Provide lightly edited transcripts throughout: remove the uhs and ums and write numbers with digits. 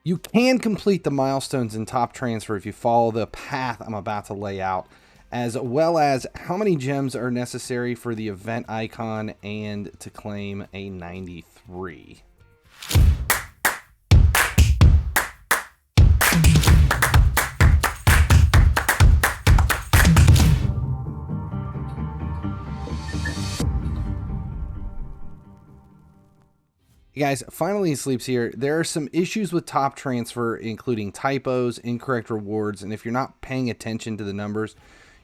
You can complete the milestones in Top Transfer if you follow the path I'm about to lay out, as well as how many gems are necessary for the event icon and to claim a 93. Hey guys, FinallyHeSleeps here. There are some issues with Top Transfer, including typos, incorrect rewards, and if you're not paying attention to the numbers,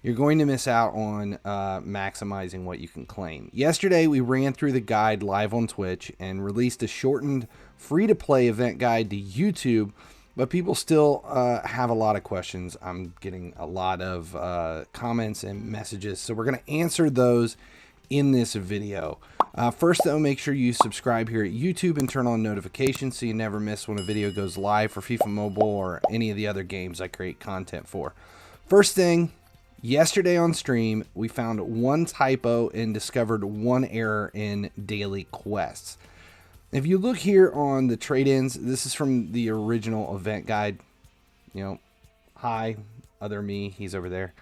you're going to miss out on maximizing what you can claim. Yesterday, we ran through the guide live on Twitch and released a shortened free-to-play event guide to YouTube, but people still have a lot of questions. I'm getting a lot of comments and messages, so we're going to answer those in this video. First though, make sure you subscribe here at YouTube and turn on notifications so you never miss when a video goes live for FIFA Mobile or any of the other games I create content for. First thing, yesterday on stream, we found one typo and discovered one error in daily quests. If you look here on the trade-ins, this is from the original event guide. You know, hi, other me, he's over there.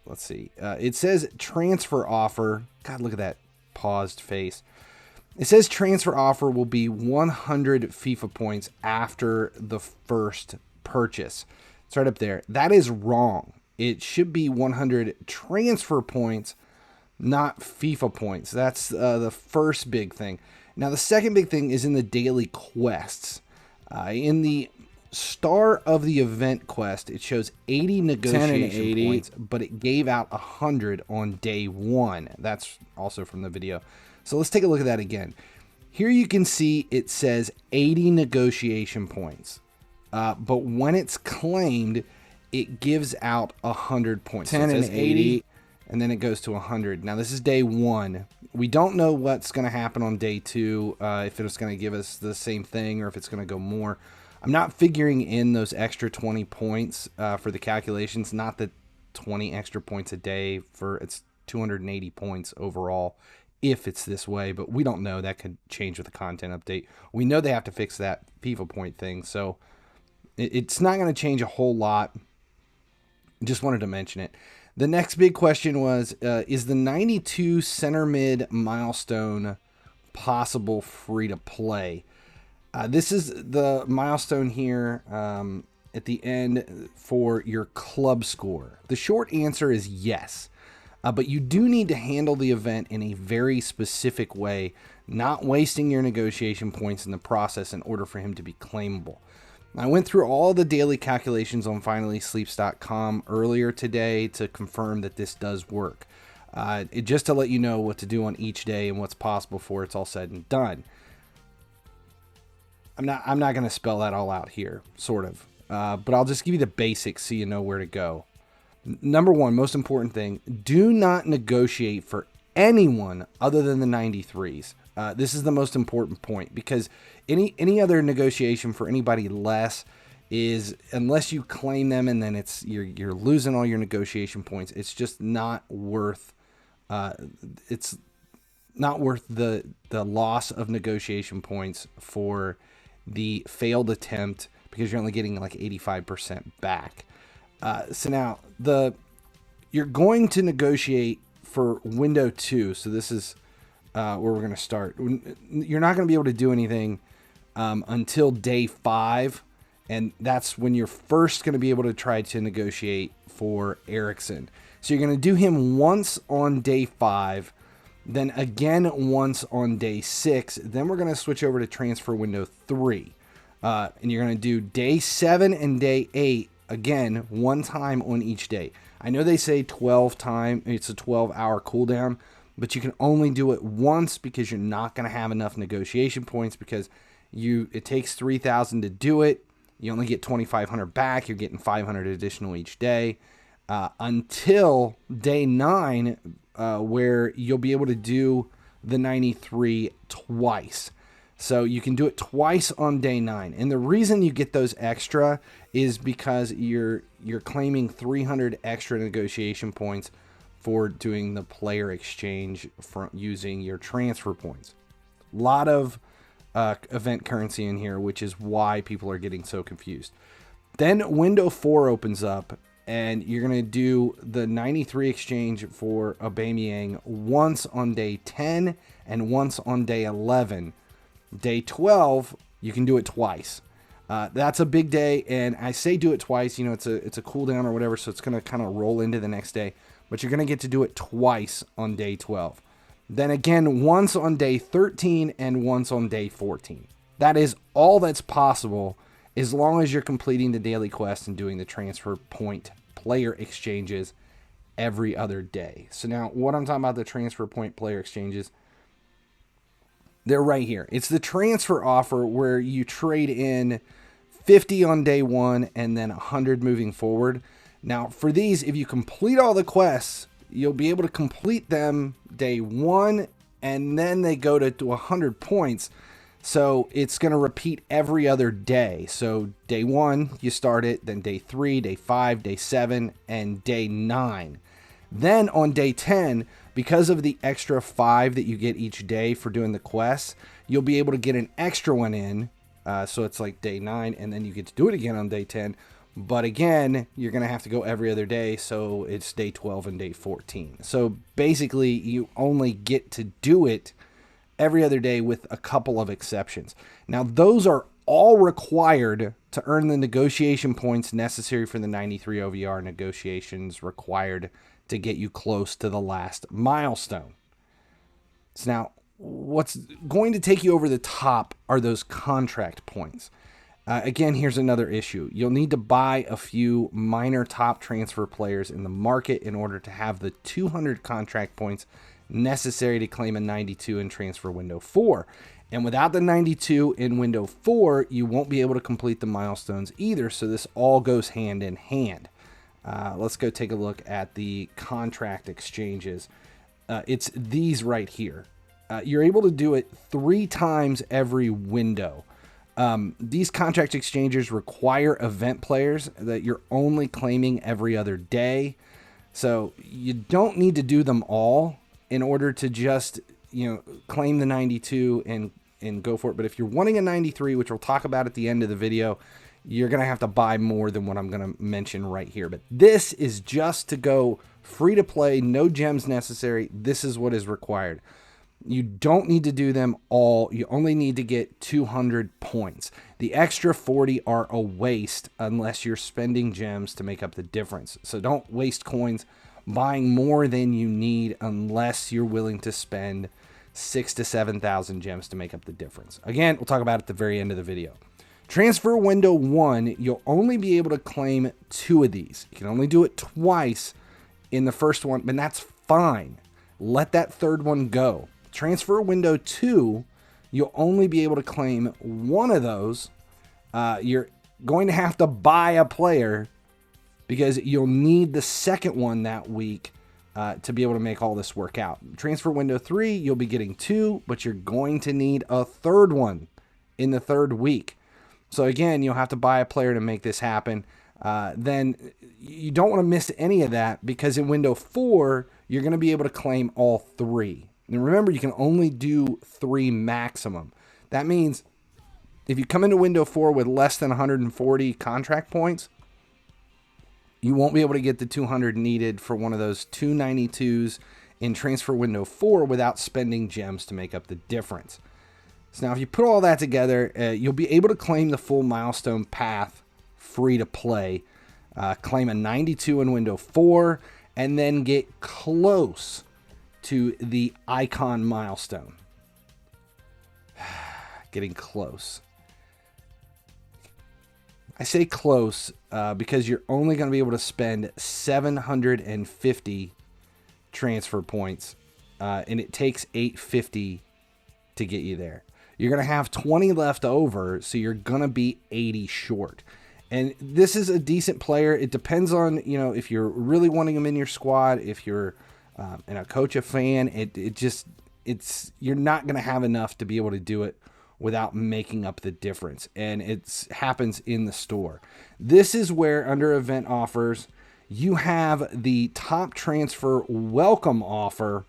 Let's see. It says transfer offer. God, look at that paused face. It says transfer offer will be 100 FIFA points after the first purchase. It's right up there. That is wrong. It should be 100 transfer points, not FIFA points. That's the first big thing. Now, the second big thing is in the daily quests. In the star of the event quest, it shows 80 negotiation points, but it gave out 100 on day 1. That's also from the video. So let's take a look at that again. Here you can see it says 80 negotiation points, but when it's claimed, it gives out 100 points. 10 so it and says 80, and then it goes to 100. Now this is day 1. We don't know what's going to happen on day 2, if it's going to give us the same thing or if it's going to go more. I'm not figuring in those extra 20 points for the calculations, not the 20 extra points a day for it's 280 points overall if it's this way, but we don't know. That could change with the content update. We know they have to fix that FIFA point thing, so it's not going to change a whole lot. Just wanted to mention it. The next big question was, is the 92 center mid milestone possible free to play? This is the milestone here at the end for your club score. The short answer is yes, but you do need to handle the event in a very specific way, not wasting your negotiation points in the process in order for him to be claimable. I went through all the daily calculations on FinallyHeSleeps.com earlier today to confirm that this does work. Just to let you know what to do on each day and what's possible before it's all said and done. I'm not going to spell that all out here, sort of. But I'll just give you the basics so you know where to go. Number one, most important thing, do not negotiate for anyone other than the 93s. This is the most important point because any other negotiation for anybody less is, unless you claim them and then it's you're losing all your negotiation points, it's just not worth it's not worth the loss of negotiation points for the failed attempt because you're only getting like 85% back. So now you're going to negotiate for window 2. So this is where we're going to start. You're not going to be able to do anything until day 5. And that's when you're first going to be able to try to negotiate for Ericsson. So you're going to do him once on day 5. Then again once on day 6. Then we're going to switch over to transfer window 3. And you're going to do day 7 and day 8 again, one time on each day. I know they say 12 time, it's a 12-hour cooldown, but you can only do it once because you're not going to have enough negotiation points because it takes 3,000 to do it. You only get 2,500 back. You're getting 500 additional each day until day 9, where you'll be able to do the 93 twice. So you can do it twice on day 9. And the reason you get those extra is because you're claiming 300 extra negotiation points for doing the player exchange from using your transfer points. A lot of event currency in here, which is why people are getting so confused. Then window 4 opens up, and you're going to do the 93 exchange for Aubameyang once on day 10 and once on day 11. Day 12, you can do it twice. That's a big day, and I say do it twice. You know, it's a cooldown or whatever, so it's going to kind of roll into the next day. But you're going to get to do it twice on day 12. Then again, once on day 13 and once on day 14. That is all that's possible as long as you're completing the daily quest and doing the transfer point player exchanges every other day. So now what I'm talking about, the transfer point player exchanges, they're right here. It's the transfer offer where you trade in 50 on day 1 and then 100 moving forward. Now for these, if you complete all the quests, you'll be able to complete them day 1 and then they go to 100 points. So it's going to repeat every other day. So day 1, you start it, then day 3, day 5, day 7, and day 9. Then on day 10, because of the extra 5 that you get each day for doing the quests, you'll be able to get an extra one in. So it's like day 9, and then you get to do it again on day 10. But again, you're going to have to go every other day, so it's day 12 and day 14. So basically, you only get to do it every other day with a couple of exceptions. Now, those are all required to earn the negotiation points necessary for the 93 OVR negotiations required to get you close to the last milestone. So now, what's going to take you over the top are those contract points. Again, here's another issue. You'll need to buy a few minor top transfer players in the market in order to have the 200 contract points necessary to claim a 92 in transfer window 4. And without the 92 in window 4, you won't be able to complete the milestones either. So this all goes hand in hand. Let's go take a look at the contract exchanges. It's these right here. You're able to do it 3 times every window. These contract exchanges require event players that you're only claiming every other day. So you don't need to do them all in order to just, claim the 92 and go for it. But if you're wanting a 93, which we'll talk about at the end of the video, you're going to have to buy more than what I'm going to mention right here. But this is just to go free to play, no gems necessary. This is what is required. You don't need to do them all. You only need to get 200 points. The extra 40 are a waste unless you're spending gems to make up the difference. So don't waste coins buying more than you need unless you're willing to spend 6,000 to 7,000 gems to make up the difference. Again, we'll talk about it at the very end of the video. Transfer window 1, you'll only be able to claim 2 of these. You can only do it twice in the first one, but that's fine. Let that third one go. Transfer window 2, you'll only be able to claim 1 of those. You're going to have to buy a player because you'll need the second one that week to be able to make all this work out. Transfer window 3, you'll be getting 2, but you're going to need a third one in the third week. So again, you'll have to buy a player to make this happen. Then you don't want to miss any of that because in window 4, you're going to be able to claim all 3. And remember, you can only do 3 maximum. That means if you come into window 4 with less than 140 contract points, you won't be able to get the 200 needed for one of those 292s in transfer window 4 without spending gems to make up the difference. So now if you put all that together, you'll be able to claim the full milestone path free to play, claim a 92 in window 4, and then get close to the icon milestone. Getting close. I say close because you're only going to be able to spend 750 transfer points, and it takes 850 to get you there. You're going to have 20 left over, so you're going to be 80 short. And this is a decent player. It depends on, if you're really wanting him in your squad, if you're and a coach, a fan, you're not going to have enough to be able to do it without making up the difference. And it happens in the store. This is where under event offers, you have the top transfer welcome offer,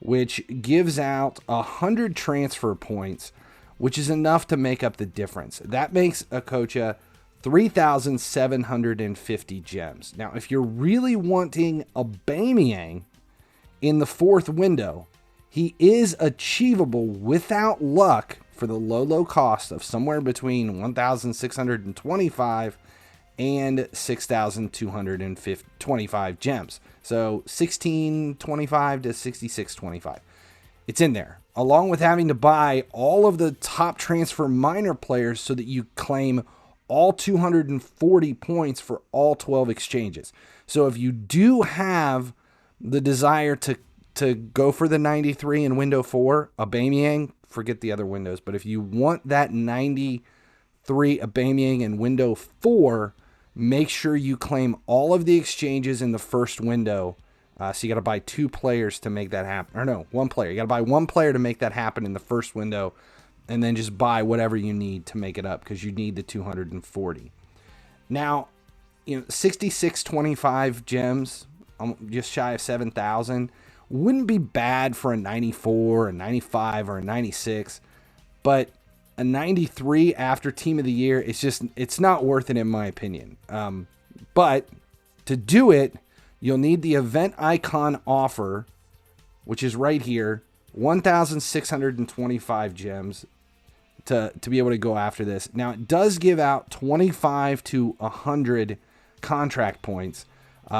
which gives out 100 transfer points which is enough to make up the difference. That makes Okocha 3,750 gems. Now, if you're really wanting Aubameyang in the 4th window, he is achievable without luck for the low cost of somewhere between 1,625 and 6,225 gems. So 1625 to 6625. It's in there, along with having to buy all of the top transfer minor players so that you claim all 240 points for all 12 exchanges. So if you do have the desire to go for the 93 in window 4, Aubameyang, forget the other windows, but if you want that 93 Aubameyang in window 4, make sure you claim all of the exchanges in the first window. So you got to buy 2 players to make that happen. Or no, 1 player. You got to buy 1 player to make that happen in the first window, and then just buy whatever you need to make it up, because you need the 240. Now, 6625 gems, just shy of 7,000, wouldn't be bad for a 94, a 95, or a 96, but a 93 after Team of the Year, it's not worth it in my opinion. But to do it, you'll need the event icon offer, which is right here, 1,625 gems to be able to go after this. Now, it does give out 25 to 100 contract points.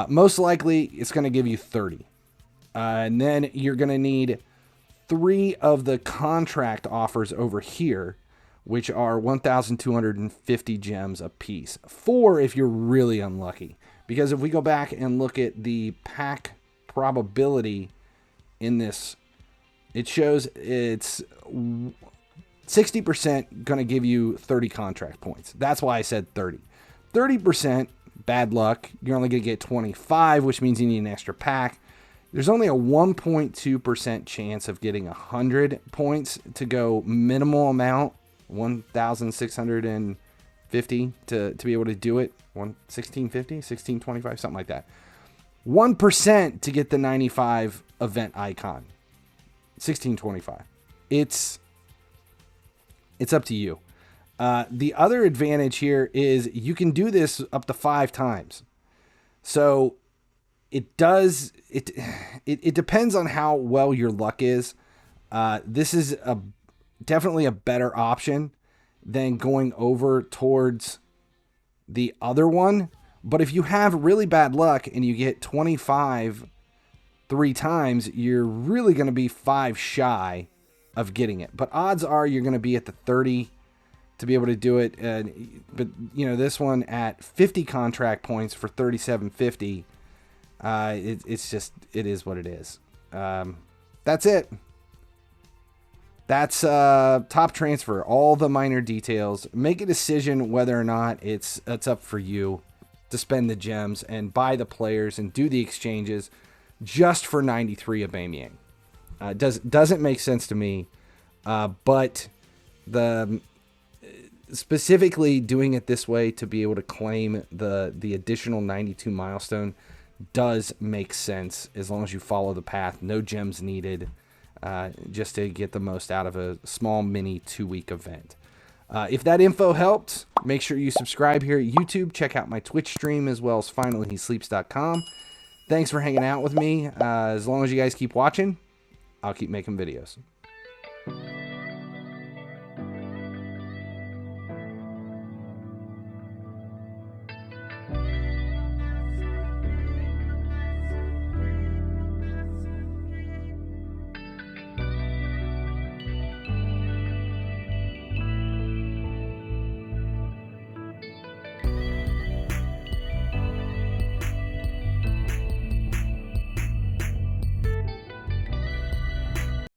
Most likely, it's going to give you 30. And then you're going to need 3 of the contract offers over here, which are 1,250 gems a piece. 4 if you're really unlucky. Because if we go back and look at the pack probability in this, it shows it's 60% going to give you 30 contract points. That's why I said 30. 30%, bad luck. You're only going to get 25, which means you need an extra pack. There's only a 1.2% chance of getting 100 points to go minimal amount, 1,650 to be able to do it. 1650, 1625, something like that. 1% to get the 95 event icon. 1625. It's up to you. The other advantage here is you can do this up to 5 times. So it depends on how well your luck is. This is definitely a better option than going over towards the other one. But if you have really bad luck and you get 25 3 times, you're really going to be 5 shy of getting it. But odds are you're going to be at the 30 to be able to do it. But this one at 50 contract points for 3750. It is what it is. That's it. That's top transfer. All the minor details. Make a decision whether or not it's up for you to spend the gems and buy the players and do the exchanges just for 93 Aubameyang. Doesn't make sense to me. But specifically doing it this way to be able to claim the additional 92 milestone does make sense as long as you follow the path. No gems needed, just to get the most out of a small mini 2-week event. If that info helped, make sure you subscribe here at YouTube. Check out my Twitch stream as well as FinallyHeSleeps.com. Thanks for hanging out with me. As long as you guys keep watching, I'll keep making videos.